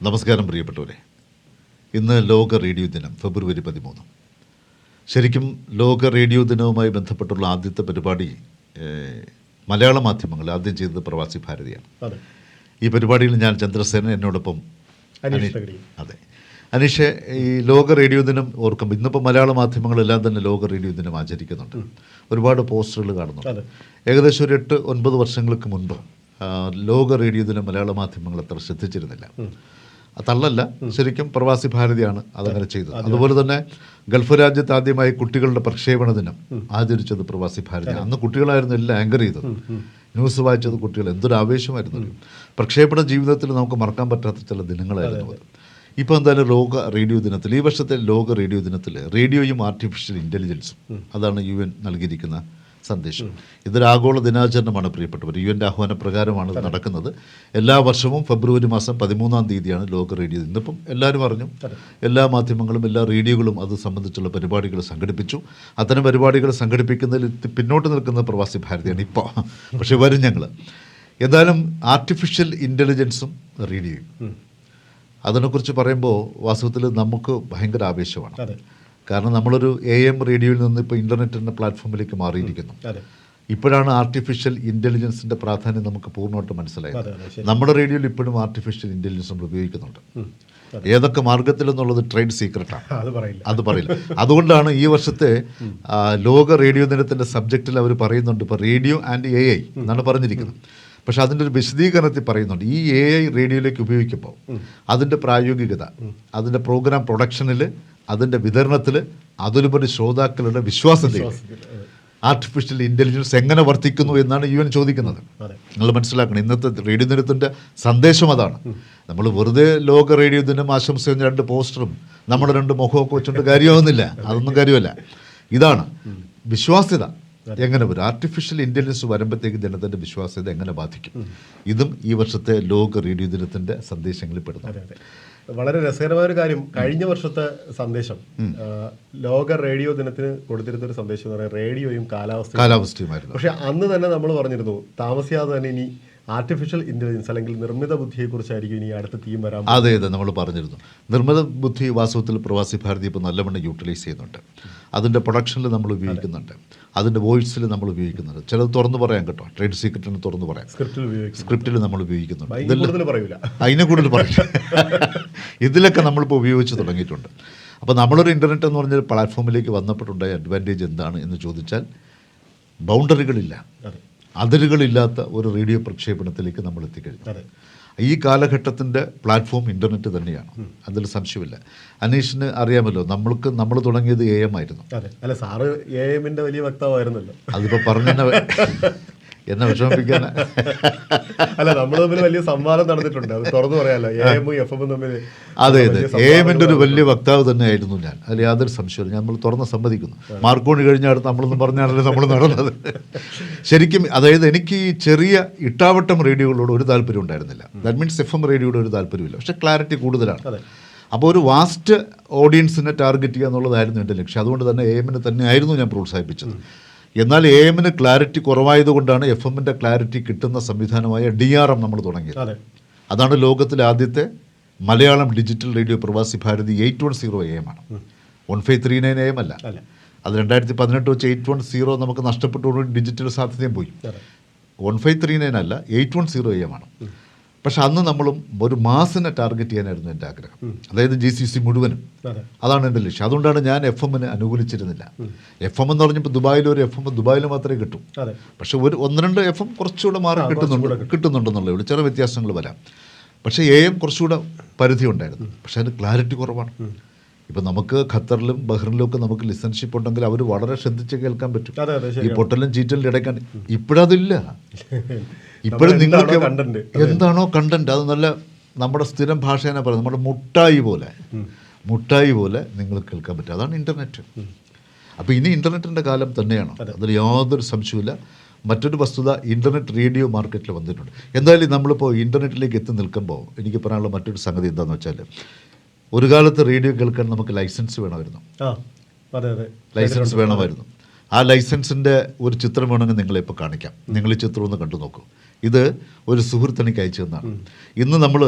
നമസ്കാരം പ്രിയപ്പെട്ടവരെ. ഇന്ന് ലോക റേഡിയോ ദിനം, ഫെബ്രുവരി 13. ശരിക്കും ലോക റേഡിയോ ദിനവുമായി ബന്ധപ്പെട്ടുള്ള ആദ്യത്തെ പരിപാടി മലയാള മാധ്യമങ്ങൾ ആദ്യം ചെയ്തത് പ്രവാസി ഭാരതിയാണ്. ഈ പരിപാടിയിൽ ഞാൻ ചന്ദ്രസേനൻ, എന്നോടൊപ്പം അതെ അനീഷ്. ഈ ലോക റേഡിയോ ദിനം ഓർക്കുമ്പോൾ ഇന്നിപ്പോൾ മലയാള മാധ്യമങ്ങളെല്ലാം തന്നെ ലോക റേഡിയോ ദിനം ആചരിക്കുന്നുണ്ട്. ഒരുപാട് പോസ്റ്ററുകൾ കാണുന്നുണ്ട്. ഏകദേശം ഒരു 8-9 വർഷങ്ങൾക്ക് മുൻപ് ലോക റേഡിയോ ദിനം മലയാള മാധ്യമങ്ങൾ അത്ര ശ്രദ്ധിച്ചിരുന്നില്ല. അതല്ല, ശരിക്കും പ്രവാസി ഭാരതിയാണ് അതങ്ങനെ ചെയ്തത്. അതുപോലെ തന്നെ ഗൾഫ് രാജ്യത്ത് ആദ്യമായി കുട്ടികളുടെ പ്രക്ഷേപണ ദിനം ആചരിച്ചത് പ്രവാസി ഭാരതി. അന്ന് കുട്ടികളായിരുന്നു എല്ലാം ആങ്കർ ചെയ്തത്, ന്യൂസ് വായിച്ചത് കുട്ടികൾ. എന്തൊരു ആവേശമായിരുന്നു. പ്രക്ഷേപണ ജീവിതത്തിൽ നമുക്ക് മറക്കാൻ പറ്റാത്ത ചില ദിനങ്ങളായിരുന്നു അത്. ഇപ്പോൾ എന്തായാലും ലോക റേഡിയോ ദിനത്തിൽ, ഈ വർഷത്തെ ലോക റേഡിയോ ദിനത്തിൽ റേഡിയോയും ആർട്ടിഫിഷ്യൽ ഇൻ്റലിജൻസും, അതാണ് UN നൽകിയിരിക്കുന്ന സന്ദേശം. ഇതൊരു ആഗോള ദിനാചരണമാണ് പ്രിയപ്പെട്ടവർ. UN ആഹ്വാനപ്രകാരമാണ് ഇത് നടക്കുന്നത്. എല്ലാ വർഷവും ഫെബ്രുവരി മാസം 13-ാം തീയതിയാണ് ലോക റേഡിയോ. ഇന്നിപ്പം എല്ലാവരും അറിഞ്ഞു, എല്ലാ മാധ്യമങ്ങളും എല്ലാ റേഡിയോകളും അത് സംബന്ധിച്ചുള്ള പരിപാടികൾ സംഘടിപ്പിച്ചു. അത്തരം പരിപാടികൾ സംഘടിപ്പിക്കുന്നതിൽ പിന്നോട്ട് നിൽക്കുന്ന പ്രവാസി ഭാരതിയാണ് ഇപ്പോൾ. പക്ഷെ വരും ഞങ്ങൾ. എന്തായാലും ആർട്ടിഫിഷ്യൽ ഇൻ്റലിജൻസും റേഡിയോയും, അതിനെക്കുറിച്ച് പറയുമ്പോൾ വാസ്തവത്തിൽ നമുക്ക് ഭയങ്കര ആവേശമാണ്. കാരണം നമ്മളൊരു AM റേഡിയോയിൽ നിന്ന് ഇപ്പോൾ ഇൻ്റർനെറ്റിൻ്റെ പ്ലാറ്റ്ഫോമിലേക്ക് മാറിയിരിക്കുന്നു. ഇപ്പോഴാണ് ആർട്ടിഫിഷ്യൽ ഇൻ്റലിജൻസിൻ്റെ പ്രാധാന്യം നമുക്ക് പൂർണ്ണമായിട്ട് മനസ്സിലായത്. നമ്മുടെ റേഡിയോയിൽ ഇപ്പോഴും ആർട്ടിഫിഷ്യൽ ഇൻ്റലിജൻസ് നമ്മൾ ഉപയോഗിക്കുന്നുണ്ട്. ഏതൊക്കെ മാർഗത്തിലെന്നുള്ളത് ട്രേഡ് സീക്രട്ടാണ്, അത് പറയില്ല. അതുകൊണ്ടാണ് ഈ വർഷത്തെ ലോക റേഡിയോ ദിനത്തിൻ്റെ സബ്ജക്റ്റിൽ അവർ പറയുന്നുണ്ട്, ഇപ്പോൾ റേഡിയോ ആൻഡ് AI എന്നാണ് പറഞ്ഞിരിക്കുന്നത്. പക്ഷെ അതിൻ്റെ ഒരു വിശദീകരണത്തിൽ പറയുന്നുണ്ട്, ഈ AI റേഡിയോയിലേക്ക് ഉപയോഗിക്കുമ്പോൾ അതിൻ്റെ പ്രായോഗികത, അതിൻ്റെ പ്രോഗ്രാം പ്രൊഡക്ഷനിൽ, അതിൻ്റെ വിതരണത്തിൽ, അതിലുപരി ശ്രോതാക്കളുടെ വിശ്വാസ്യതയിൽ ആർട്ടിഫിഷ്യൽ ഇൻ്റലിജൻസ് എങ്ങനെ വർത്തിക്കുന്നു എന്നാണ് UN ചോദിക്കുന്നത്. നിങ്ങൾ മനസ്സിലാക്കണം, ഇന്നത്തെ റേഡിയോ ദിനത്തിൻ്റെ സന്ദേശം അതാണ്. നമ്മൾ വെറുതെ ലോക റേഡിയോ ദിനം ആശംസ 2 പോസ്റ്ററും നമ്മുടെ 2 മുഖമൊക്കെ വെച്ചുകൊണ്ട് കാര്യമാവുന്നില്ല. അതൊന്നും കാര്യമല്ല. ഇതാണ് വിശ്വാസ്യത എങ്ങനെ വരും. ആർട്ടിഫിഷ്യൽ ഇൻ്റലിജൻസ് വരുമ്പോഴത്തേക്ക് ജനത്തിൻ്റെ വിശ്വാസ്യത എങ്ങനെ ബാധിക്കും. ഇതും ഈ വർഷത്തെ ലോക റേഡിയോ ദിനത്തിൻ്റെ സന്ദേശങ്ങളിൽ പെടുന്നു. വളരെ രസകരമായ ഒരു കാര്യം, കഴിഞ്ഞ വർഷത്തെ സന്ദേശം ലോക റേഡിയോ ദിനത്തിന് കൊടുത്തിരുന്ന ഒരു സന്ദേശം എന്ന് പറയുന്നത് റേഡിയോയും കാലാവസ്ഥയുമായിരുന്നു. പക്ഷെ അന്ന് തന്നെ നമ്മൾ പറഞ്ഞിരുന്നു, താമസിയാതെ തന്നെ ഇനി ആർട്ടിഫിഷ്യൽ ഇൻ്റലിജൻസ് അല്ലെങ്കിൽ നിർമ്മിത ബുദ്ധിയെക്കുറിച്ചായിരിക്കും ഇനി അടുത്ത തീം വരാൻ. അതെ, നമ്മൾ പറഞ്ഞിരുന്നു. നിർമ്മിത ബുദ്ധി വാസ്തവത്തിൽ പ്രവാസി ഭാരതി ഇപ്പോൾ നല്ലവണ്ണം യൂട്ടിലൈസ് ചെയ്യുന്നുണ്ട്. അതിൻ്റെ പ്രൊഡക്ഷനിൽ നമ്മൾ ഉപയോഗിക്കുന്നുണ്ട്, അതിൻ്റെ വോയിസിൽ നമ്മൾ ഉപയോഗിക്കുന്നുണ്ട്. ചിലത് തുറന്നു പറയാൻ കേട്ടോ, ട്രേഡ് സീക്രട്ടിന് തുറന്നു പറയാം, സ്ക്രിപ്റ്റിൽ നമ്മൾ ഉപയോഗിക്കുന്നുണ്ട്. അതിനെ കൂടുതൽ പറയില്ല. ഇതിലൊക്കെ നമ്മളിപ്പോൾ ഉപയോഗിച്ച് തുടങ്ങിയിട്ടുണ്ട്. അപ്പോൾ നമ്മളൊരു ഇൻ്റർനെറ്റ് എന്ന് പറഞ്ഞൊരു പ്ലാറ്റ്ഫോമിലേക്ക് വന്നപ്പോഴുണ്ടായ അഡ്വാൻറ്റേജ് എന്താണ് എന്ന് ചോദിച്ചാൽ, ബൗണ്ടറികളില്ല, അതിരുകളില്ലാത്ത ഒരു റേഡിയോ പ്രക്ഷേപണത്തിലേക്ക് നമ്മൾ എത്തിക്കഴിഞ്ഞു. ഈ കാലഘട്ടത്തിൻ്റെ പ്ലാറ്റ്ഫോം ഇൻ്റർനെറ്റ് തന്നെയാണ്, അതിൽ സംശയമില്ല. അനീഷിന് അറിയാമല്ലോ, നമ്മൾ തുടങ്ങിയത് AM ആയിരുന്നു. അല്ല, സാറ് AMന്റെ വലിയ വക്താവായിരുന്നല്ലോ. അതിപ്പോൾ പറഞ്ഞ എന്നെ വിഷമിപ്പിക്കാൻ അല്ല, നമ്മൾ തമ്മിൽ വലിയ സംവാദം നടന്നിട്ടുണ്ട്, അത് തുറന്നു പറയാമല്ലോ. AM FM തമ്മിൽ. അതെ, AMന്റെ ഒരു വലിയ വക്താവ് തന്നെയായിരുന്നു ഞാൻ, അതിൽ യാതൊരു സംശയമില്ല. നമ്മൾ തുറന്ന് സമ്മതിക്കുന്നു. മാർക്കോണി കഴിഞ്ഞ അടുത്ത് നമ്മളൊന്നും പറഞ്ഞാണല്ലോ നമ്മൾ നടന്നത്. ശരിക്കും അതായത് എനിക്ക് ഈ ചെറിയ ഇട്ടാവട്ടം റേഡിയോകളോട് ഒരു താല്പര്യം ഉണ്ടായിരുന്നില്ല. ദാറ്റ് മീൻസ് FM റേഡിയോയുടെ ഒരു താല്പര്യമില്ല. പക്ഷേ ക്ലാരിറ്റി കൂടുതലാണ്. അപ്പോൾ ഒരു വാസ്റ്റ് ഓഡിയൻസിനെ ടാർഗറ്റ് ചെയ്യുക എന്നുള്ളതായിരുന്നു എൻ്റെ ലക്ഷ്യം. അതുകൊണ്ട് തന്നെ AMനെ തന്നെയായിരുന്നു ഞാൻ പ്രോത്സാഹിപ്പിച്ചത്. എന്നാൽ AMന് ക്ലാരിറ്റി കുറവായതുകൊണ്ടാണ് FMൻ്റെ ക്ലാരിറ്റി കിട്ടുന്ന സംവിധാനമായ DRM നമ്മൾ തുടങ്ങിയത്. അതാണ് ലോകത്തിലെ ആദ്യത്തെ മലയാളം ഡിജിറ്റൽ റേഡിയോ. പ്രവാസി ഭാരതി 810 AM ആണ്, 1539 AM അല്ല. അത് 2018 വെച്ച് 810 നമുക്ക് നഷ്ടപ്പെട്ടുകൊണ്ട് ഡിജിറ്റൽ സാധ്യതയും പോയി. 1539 അല്ല, 810 AM ആണ്. പക്ഷെ അന്ന് നമ്മളും ഒരു മാസിനെ ടാർഗറ്റ് ചെയ്യാനായിരുന്നു എൻ്റെ ആഗ്രഹം, അതായത് GCC മുഴുവനും. അതാണ് എൻ്റെ ലക്ഷ്യം. അതുകൊണ്ടാണ് ഞാൻ FMന് അനുകൂലിച്ചിരുന്നില്ല. FM എന്ന് പറഞ്ഞപ്പോൾ ദുബായിൽ ഒരു FM ദുബായിൽ മാത്രമേ കിട്ടൂ. പക്ഷെ 1-2 FM കുറച്ചുകൂടെ മാറി കിട്ടുന്നുണ്ടെന്നുള്ളേ ഉള്ളൂ. ചെറിയ വ്യത്യാസങ്ങൾ വരാം. പക്ഷേ AM കുറച്ചുകൂടെ പരിധി ഉണ്ടായിരുന്നു. പക്ഷെ അതിന് ക്ലാരിറ്റി കുറവാണ്. ഇപ്പം നമുക്ക് ഖത്തറിലും ബഹ്റിനിലും ഒക്കെ നമുക്ക് ലിസൺഷിപ്പ് ഉണ്ടെങ്കിൽ അവർ വളരെ ശ്രദ്ധിച്ച് കേൾക്കാൻ പറ്റും. ഈ പൊട്ടലും ചീറ്റലും ഇടയ്ക്കാൻ ഇപ്പോഴതില്ല. ഇപ്പോഴും നിങ്ങൾക്ക് എന്താണോ കണ്ടന്റ്, അത് നല്ല നമ്മുടെ സ്ഥിരം ഭാഷേനെ പറയുന്നത്, നമ്മുടെ മുട്ടായി പോലെ നിങ്ങൾ കേൾക്കാൻ പറ്റും. അതാണ് ഇൻ്റർനെറ്റ്. അപ്പോൾ ഇനി ഇൻ്റർനെറ്റിൻ്റെ കാലം തന്നെയാണ്, അതിൽ യാതൊരു സംശയമില്ല. മറ്റൊരു വസ്തുത, ഇൻ്റർനെറ്റ് റേഡിയോ മാർക്കറ്റിൽ വന്നിട്ടുണ്ട്. എന്തായാലും നമ്മളിപ്പോൾ ഇൻ്റർനെറ്റിലേക്ക് എത്തി നിൽക്കുമ്പോൾ എനിക്ക് പറയാനുള്ള മറ്റൊരു സംഗതി എന്താണെന്ന് വെച്ചാൽ, ഒരു കാലത്ത് റേഡിയോ കേൾക്കാൻ നമുക്ക് ലൈസൻസ് വേണമായിരുന്നു. ആ ലൈസൻസിൻ്റെ ഒരു ചിത്രം വേണമെങ്കിൽ നിങ്ങളെ ഇപ്പോൾ കാണിക്കാം. നിങ്ങൾ ഈ ചിത്രം ഒന്ന് കണ്ടു നോക്കൂ. ഇത് ഒരു സുഹൃത്ത് എനിക്ക് അയച്ചു തന്നാണ്. ഇന്ന് നമ്മൾ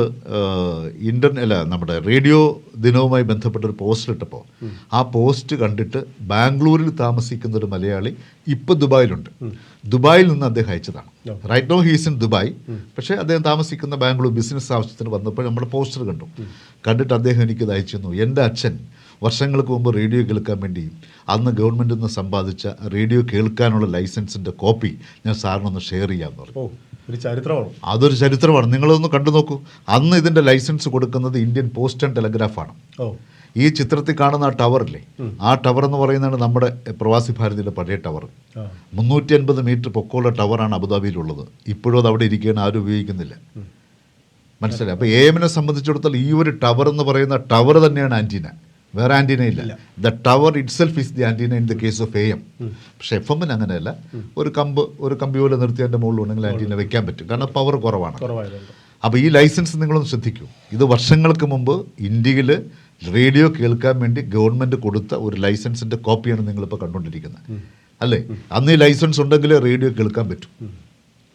നമ്മുടെ റേഡിയോ ദിനവുമായി ബന്ധപ്പെട്ടൊരു പോസ്റ്റ് ഇട്ടപ്പോൾ ആ പോസ്റ്റ് കണ്ടിട്ട് ബാംഗ്ലൂരിൽ താമസിക്കുന്ന ഒരു മലയാളി ഇപ്പോൾ ദുബായിലുണ്ട്. ദുബായിൽ നിന്ന് അദ്ദേഹം അയച്ചതാണ്. Right no he's in Dubai. പക്ഷേ അദ്ദേഹം താമസിക്കുന്ന ബാംഗ്ലൂർ ബിസിനസ് ആവശ്യത്തിന് വന്നപ്പോൾ നമ്മുടെ പോസ്റ്റർ കണ്ടിട്ട് അദ്ദേഹം എനിക്കിത് അയച്ചു തന്നു. എൻ്റെ അച്ഛൻ വർഷങ്ങൾക്ക് മുമ്പ് റേഡിയോ കേൾക്കാൻ വേണ്ടി അന്ന് ഗവൺമെൻറ്റിൽ നിന്ന് സമ്പാദിച്ച റേഡിയോ കേൾക്കാനുള്ള ലൈസൻസിൻ്റെ കോപ്പി ഞാൻ സാറിനൊന്ന് ഷെയർ ചെയ്യാമെന്ന് പറഞ്ഞു. ഒരു ചരിത്രമാണ്. അതൊരു ചരിത്രമാണ്. നിങ്ങളൊന്ന് കണ്ടു നോക്കൂ. അന്ന് ഇതിൻ്റെ ലൈസൻസ് കൊടുക്കുന്നത് ഇന്ത്യൻ പോസ്റ്റ് ആൻഡ് ടെലഗ്രാഫാണ്. ഈ ചിത്രത്തിൽ കാണുന്ന ആ ടവറില്ലേ, ആ ടവർ എന്ന് പറയുന്നതാണ് നമ്മുടെ പ്രവാസി ഭാരതിയുടെ പഴയ ടവർ. 350 മീറ്റർ പൊക്കമുള്ള ടവറാണ് അബുദാബിയിലുള്ളത്. ഇപ്പോഴും അത് അവിടെ ഇരിക്കുകയാണ്, ആരും ഉപയോഗിക്കുന്നില്ല. മനസ്സിലായി? അപ്പോൾ AM-നെ സംബന്ധിച്ചിടത്തോളം ഈ ഒരു ടവർ എന്ന് പറയുന്ന ടവർ തന്നെയാണ് ആൻറ്റീന, വേറെ ആൻറ്റീന ഇല്ല. The tower it self is the antenna in the case of AM. പക്ഷേ FM-ന് അങ്ങനെയല്ല. ഒരു കമ്പി പോലെ നിർത്തി അതിൻ്റെ മുകളിൽ ഉണ്ടെങ്കിൽ ആൻറ്റീന വെക്കാൻ പറ്റും, കാരണം പവർ കുറവാണ്. അപ്പോൾ ഈ ലൈസൻസ് നിങ്ങളൊന്ന് ശ്രദ്ധിക്കൂ. ഇത് വർഷങ്ങൾക്ക് മുമ്പ് ഇന്ത്യയിൽ റേഡിയോ കേൾക്കാൻ വേണ്ടി ഗവൺമെൻറ് കൊടുത്ത ഒരു ലൈസൻസിൻ്റെ കോപ്പിയാണ് നിങ്ങളിപ്പോൾ കണ്ടുകൊണ്ടിരിക്കുന്നത്, അല്ലേ? അന്ന് ഈ ലൈസൻസ് ഉണ്ടെങ്കിലേ റേഡിയോ കേൾക്കാൻ പറ്റും.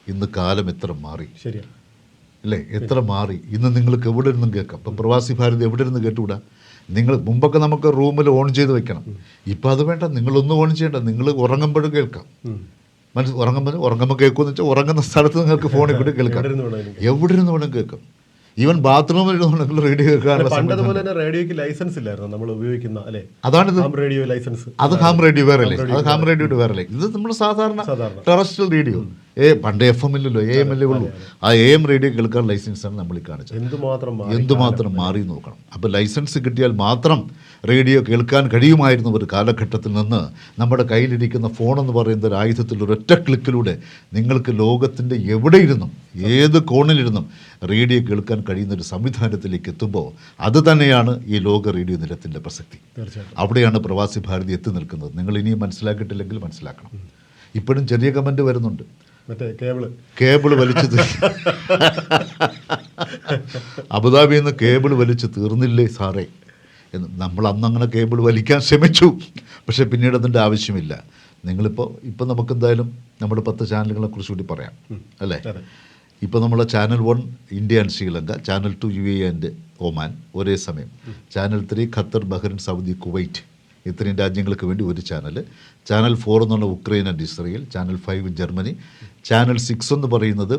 ഇന്ന് കാലം എത്ര മാറി, അല്ലേ? എത്ര മാറി. ഇന്ന് നിങ്ങൾക്ക് എവിടെ ഇരുന്നും കേൾക്കാം. ഇപ്പം പ്രവാസി ഭാരതി എവിടെ ഇരുന്ന് കേട്ടുകൂടാ? നിങ്ങൾ മുമ്പൊക്കെ നമുക്ക് റൂമിൽ ഓൺ ചെയ്ത് വെക്കണം. ഇപ്പം അത് വേണ്ട, നിങ്ങളൊന്നും ഓൺ ചെയ്യേണ്ട. നിങ്ങൾ ഉറങ്ങുമ്പോഴും കേൾക്കാം. ഉറങ്ങുമ്പോൾ കേൾക്കുമെന്ന് വെച്ചാൽ ഉറങ്ങുന്ന സ്ഥലത്ത് നിങ്ങൾക്ക് ഫോണിൽ കൂടി കേൾക്കാം, എവിടെ ഇരുന്ന് വേണം കേൾക്കാം. ഈവൻ ബാത്റൂമിൽ ഇരുന്നുണ്ടെങ്കിൽ റേഡിയോ കേൾക്കാനുള്ള റേഡിയോക്ക് ലൈസൻസ് ഇല്ലായിരുന്നു നമ്മൾ ഉപയോഗിക്കുന്ന, അല്ലേ? അതാണിത്. റേഡിയോ ലൈസൻസ്, അത് ഹാം റേഡിയോ വേറെ അല്ലേ? അത് ഹാം റേഡിയോയുടെ വേറെ അല്ലേ? ഇത് നമ്മൾ സാധാരണ ടെറസ്ട്രിയൽ റേഡിയോ. പണ്ട് FM ഇല്ലല്ലോ, AM അല്ലേ ഉള്ളൂ. ആ AM റേഡിയോ കേൾക്കാൻ ലൈസൻസാണ് നമ്മൾ ഈ കാണിച്ചത്. എന്തുമാത്രം മാറി നോക്കണം. അപ്പോൾ ലൈസൻസ് കിട്ടിയാൽ മാത്രം റേഡിയോ കേൾക്കാൻ കഴിയുമായിരുന്ന ഒരു കാലഘട്ടത്തിൽ നിന്ന് നമ്മുടെ കയ്യിലിരിക്കുന്ന ഫോണെന്ന് പറയുന്ന ഒരു ആയുധത്തിൽ ഒരൊറ്റ ക്ലിക്കിലൂടെ നിങ്ങൾക്ക് ലോകത്തിൻ്റെ എവിടെയിരുന്നും ഏത് കോണിലിരുന്നും റേഡിയോ കേൾക്കാൻ കഴിയുന്ന ഒരു സംവിധാനത്തിലേക്ക് എത്തുമ്പോൾ അത് തന്നെയാണ് ഈ ലോക റേഡിയോ ദിനത്തിൻ്റെ പ്രസക്തി. അവിടെയാണ് പ്രവാസി ഭാരതി എത്തി നിൽക്കുന്നത്. നിങ്ങൾ ഇനിയും മനസ്സിലാക്കിയിട്ടില്ലെങ്കിൽ മനസ്സിലാക്കണം. ഇപ്പോഴും ചെറിയ കമൻറ്റ് വരുന്നുണ്ട്, കേബിൾ വലിച്ചു അബുദാബിയിൽ നിന്ന് കേബിൾ വലിച്ചു തീർന്നില്ലേ സാറേ എന്ന്. നമ്മൾ അന്നങ്ങനെ കേബിൾ വലിക്കാൻ ശ്രമിച്ചു, പക്ഷേ പിന്നീട് അതിൻ്റെ ആവശ്യമില്ല. ഇപ്പം നമുക്കെന്തായാലും നമ്മുടെ 10 ചാനലുകളെ കുറിച്ച് കൂടി പറയാം, അല്ലേ? ഇപ്പോൾ നമ്മളെ channel 1 India and Sri Lanka, channel 2 UAE and Oman ഒരേ സമയം, channel 3 Qatar, Bahrain, Saudi, Kuwait ഇത്രയും രാജ്യങ്ങൾക്ക് വേണ്ടി ഒരു ചാനൽ, ചാനൽ 4 എന്ന് പറഞ്ഞാൽ Ukraine and Israel, channel 5 Germany, channel 6 എന്ന് പറയുന്നത്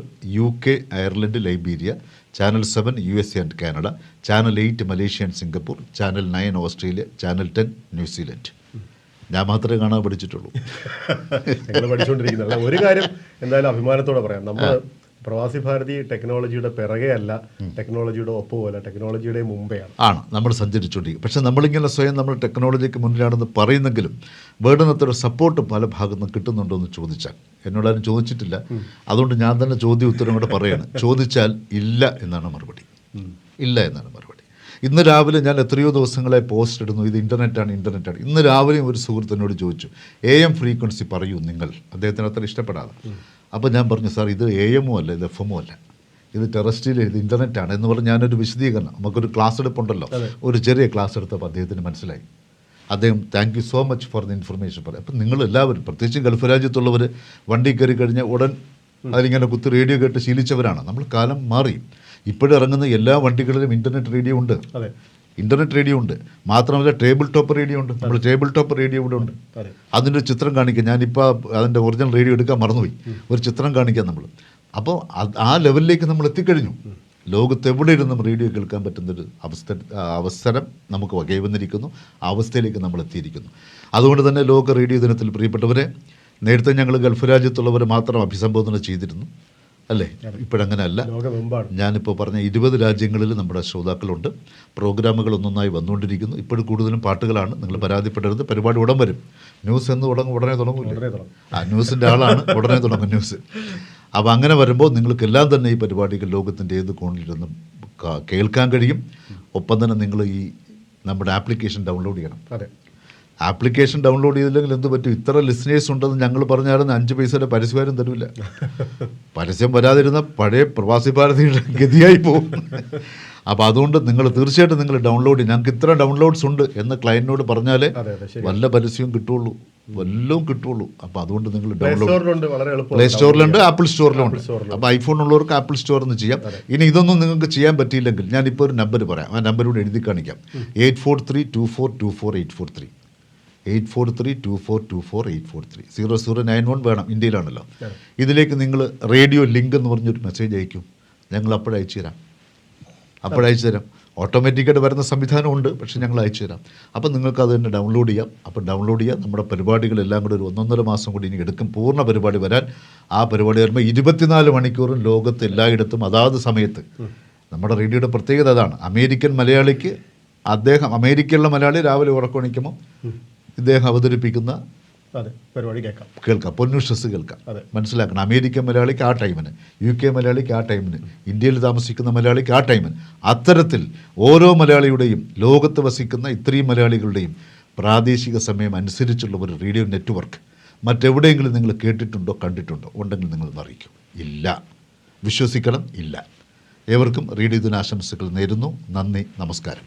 UK, Ireland, Liberia, channel 7 USA and Canada, channel 8 Malaysia and Singapore, channel 9 Australia, channel 10 New Zealand. ഞാൻ മാത്രമേ കാണാൻ പഠിച്ചിട്ടുള്ളൂ. പഠിച്ചുകൊണ്ടിരിക്കുന്നത് ഒരു കാര്യം എന്തായാലും അഭിമാനത്തോടെ പറയാം, നമ്മൾ പ്രവാസി ഭാരതി ടെക്നോളജിയുടെ പിറകെ അല്ല, ടെക്നോളജിയുടെ ഒപ്പമല്ല, ടെക്നോളജിയുടെ മുമ്പെയാണ് നമ്മൾ സഞ്ചരിച്ചുകൊണ്ടിരിക്കുക. പക്ഷേ നമ്മളിങ്ങനെ സ്വയം നമ്മൾ ടെക്നോളജിക്ക് മുന്നിലാണെന്ന് പറയുന്നെങ്കിലും വേണ്ടുന്നത്ര സപ്പോർട്ട് പല ഭാഗത്തു നിന്ന് കിട്ടുന്നുണ്ടോ എന്ന് ചോദിച്ചാൽ, എന്നോടാരും ചോദിച്ചിട്ടില്ല, അതുകൊണ്ട് ഞാൻ തന്നെ ചോദ്യ ഉത്തരം കൂടെ പറയാണ്. ചോദിച്ചാൽ ഇല്ല എന്നാണ് മറുപടി. ഇല്ല എന്നാണ് മറുപടി. ഇന്ന് രാവിലെ ഞാൻ എത്രയോ ദിവസങ്ങളെ പോസ്റ്റ് ഇടുന്നു, ഇത് ഇൻ്റർനെറ്റാണ്. ഇന്ന് രാവിലെയും ഒരു സുഹൃത്തിനോട് ചോദിച്ചു, AM ഫ്രീക്വൻസി പറയൂ നിങ്ങൾ, അദ്ദേഹത്തിന് അത്ര ഇഷ്ടപ്പെടാതെ. അപ്പോൾ ഞാൻ പറഞ്ഞു, സാർ ഇത് AM-ഉം അല്ല, ഇത് FM-ഉം അല്ല, ഇത് ടെറസ്ട്രിയൽ, ഇത് ഇൻ്റർനെറ്റാണ് എന്ന് പറഞ്ഞ് ഞാനൊരു വിശദീകരണം, നമുക്കൊരു ക്ലാസ് എടുപ്പുണ്ടല്ലോ, ഒരു ചെറിയ ക്ലാസ് എടുത്തപ്പോൾ അദ്ദേഹത്തിന് മനസ്സിലായി. അദ്ദേഹം thank you so much for the information പറയും. അപ്പം നിങ്ങളെല്ലാവരും, പ്രത്യേകിച്ച് ഗൾഫ് രാജ്യത്തുള്ളവർ, വണ്ടി കയറി കഴിഞ്ഞാൽ ഉടൻ അതിലിങ്ങനെ കുത്തി റേഡിയോ കേട്ട് ശീലിച്ചവരാണ്. നമ്മൾ കാലം മാറി. ഇപ്പോഴും ഇറങ്ങുന്ന എല്ലാ വണ്ടികളിലും ഇൻ്റർനെറ്റ് റേഡിയോ ഉണ്ട്. മാത്രമല്ല ടേബിൾ ടോപ്പ് റേഡിയോ ഉണ്ട്. നമ്മൾ ടേബിൾ ടോപ്പ് റേഡിയോ ഇവിടെ ഉണ്ട്. അതിൻ്റെ ഒരു ചിത്രം കാണിക്കാം. ഞാനിപ്പോൾ അതിൻ്റെ ഒറിജിനൽ റേഡിയോ എടുക്കാൻ മറന്നുപോയി. ഒരു ചിത്രം കാണിക്കാം നമ്മൾ. അപ്പോൾ ആ ലെവലിലേക്ക് നമ്മൾ എത്തിക്കഴിഞ്ഞു. ലോകത്ത് എവിടെ ഇരുന്നും റേഡിയോ കേൾക്കാൻ പറ്റുന്നൊരു അവസരം നമുക്ക് വകൈ വന്നിരിക്കുന്നു. ആ അവസ്ഥയിലേക്ക് നമ്മൾ എത്തിയിരിക്കുന്നു. അതുകൊണ്ട് തന്നെ ലോക റേഡിയോ ദിനത്തിൽ പ്രിയപ്പെട്ടവരെ, നേരത്തെ ഞങ്ങൾ ഗൾഫ് രാജ്യത്തുള്ളവരെ മാത്രം അഭിസംബോധന ചെയ്തിരുന്നു, അല്ലേ? ഇപ്പോഴങ്ങനെയല്ല. ഞാനിപ്പോൾ പറഞ്ഞ 20 രാജ്യങ്ങളിൽ നമ്മുടെ ശ്രോതാക്കളുണ്ട്. പ്രോഗ്രാമുകൾ ഒന്നൊന്നായി വന്നുകൊണ്ടിരിക്കുന്നു. ഇപ്പോഴും കൂടുതലും പാട്ടുകളാണ്. നിങ്ങൾ പരാതിപ്പെടരുത്. പരിപാടി ഉടൻ വരും. ന്യൂസ് എന്ന് ഉടനെ തുടങ്ങില്ലേ? ന്യൂസിൻ്റെ ആളാണ്, ഉടനെ തുടങ്ങും ന്യൂസ്. അപ്പോൾ അങ്ങനെ വരുമ്പോൾ നിങ്ങൾക്കെല്ലാം തന്നെ ഈ പരിപാടികൾ ലോകത്തിൻ്റെ ഏത് കോണിലിരുന്നും കേൾക്കാൻ കഴിയും. ഒപ്പം തന്നെ നിങ്ങൾ ഈ നമ്മുടെ ആപ്ലിക്കേഷൻ ഡൗൺലോഡ് ചെയ്യണം. ആപ്ലിക്കേഷൻ ഡൗൺലോഡ് ചെയ്തില്ലെങ്കിൽ എന്ത് പറ്റും? ഇത്ര ലിസണേഴ്സ് ഉണ്ടെന്ന് ഞങ്ങൾ പറഞ്ഞാലും 5 പൈസയുടെ പരസ്യമാരും തരില്ല. പരസ്യം വരാതിരുന്ന പഴയ പ്രവാസി ഭാരതിയുടെ ഗതിയായി പോകും. അപ്പോൾ അതുകൊണ്ട് നിങ്ങൾ തീർച്ചയായിട്ടും നിങ്ങൾ ഡൗൺലോഡ് ചെയ്യും. ഞങ്ങൾക്ക് ഇത്ര ഡൗൺലോഡ്സ് ഉണ്ട് എന്ന് ക്ലയൻറ്റിനോട് പറഞ്ഞാലേ വല്ല പരസ്യവും കിട്ടുള്ളൂ. വല്ലതും കിട്ടുള്ളൂ. അപ്പോൾ അതുകൊണ്ട് നിങ്ങൾ പ്ലേ ഡൗൺലോഡ് സ്റ്റോറിലുണ്ട്, വളരെ എളുപ്പം. പ്ലേ സ്റ്റോറിലുണ്ട്, ആപ്പിൾ സ്റ്റോറിലുണ്ട്. അപ്പോൾ ഐഫോൺ ഉള്ളവർക്ക് ആപ്പിൾ സ്റ്റോറിൽ നിന്ന് ചെയ്യാം. ഇനി ഇതൊന്നും നിങ്ങൾക്ക് ചെയ്യാൻ പറ്റിയില്ലെങ്കിൽ ഞാനിപ്പോൾ ഒരു നമ്പർ പറയാം, ആ നമ്പറൂടെ എഴുതി കാണിക്കാം. 8432424843 8432424843 0091 വേണം, ഇന്ത്യയിലാണല്ലോ. ഇതിലേക്ക് നിങ്ങൾ റേഡിയോ ലിങ്ക് എന്ന് പറഞ്ഞൊരു മെസ്സേജ് അയക്കും, ഞങ്ങൾ അപ്പോഴയച്ചു തരാം. ഓട്ടോമാറ്റിക്കായിട്ട് വരുന്ന സംവിധാനമുണ്ട്, പക്ഷേ ഞങ്ങൾ അയച്ചു തരാം. അപ്പം നിങ്ങൾക്ക് അത് തന്നെ ഡൗൺലോഡ് ചെയ്യാം. അപ്പം ഡൗൺലോഡ് ചെയ്യാം. നമ്മുടെ പരിപാടികളെല്ലാം കൂടെ ഒരു 1.5 മാസം കൂടി ഇനി എടുക്കും പൂർണ്ണ പരിപാടി വരാൻ. ആ പരിപാടി വരുമ്പോൾ 24 മണിക്കൂറും ലോകത്ത് എല്ലായിടത്തും അതാത് സമയത്ത്. നമ്മുടെ റേഡിയോയുടെ പ്രത്യേകത അതാണ്. അമേരിക്കൻ മലയാളിക്ക് അമേരിക്കയിലുള്ള മലയാളി രാവിലെ ഉറക്കണിക്കുമ്പോൾ ഇദ്ദേഹം അവതരിപ്പിക്കുന്ന പരിപാടി കേൾക്കാം, പൊന്നുഷസ് കേൾക്കാം. മനസ്സിലാക്കണം, അമേരിക്കൻ മലയാളിക്ക് ആ ടൈമിന്, UK മലയാളിക്ക് ആ ടൈമിന്, ഇന്ത്യയിൽ താമസിക്കുന്ന മലയാളിക്ക് ആ ടൈമിന്, അത്തരത്തിൽ ഓരോ മലയാളിയുടെയും, ലോകത്ത് വസിക്കുന്ന ഇത്രയും മലയാളികളുടെയും പ്രാദേശിക സമയം അനുസരിച്ചുള്ള ഒരു റേഡിയോ നെറ്റ്വർക്ക് മറ്റെവിടെയെങ്കിലും നിങ്ങൾ കേട്ടിട്ടുണ്ടോ കണ്ടിട്ടുണ്ടോ? ഉണ്ടെങ്കിൽ നിങ്ങൾ അറിയിക്കും. ഇല്ല, വിശ്വസിക്കണം, ഇല്ല. ഏവർക്കും റേഡിയോ ദിനാശംസകൾ നേരുന്നു. നന്ദി, നമസ്കാരം.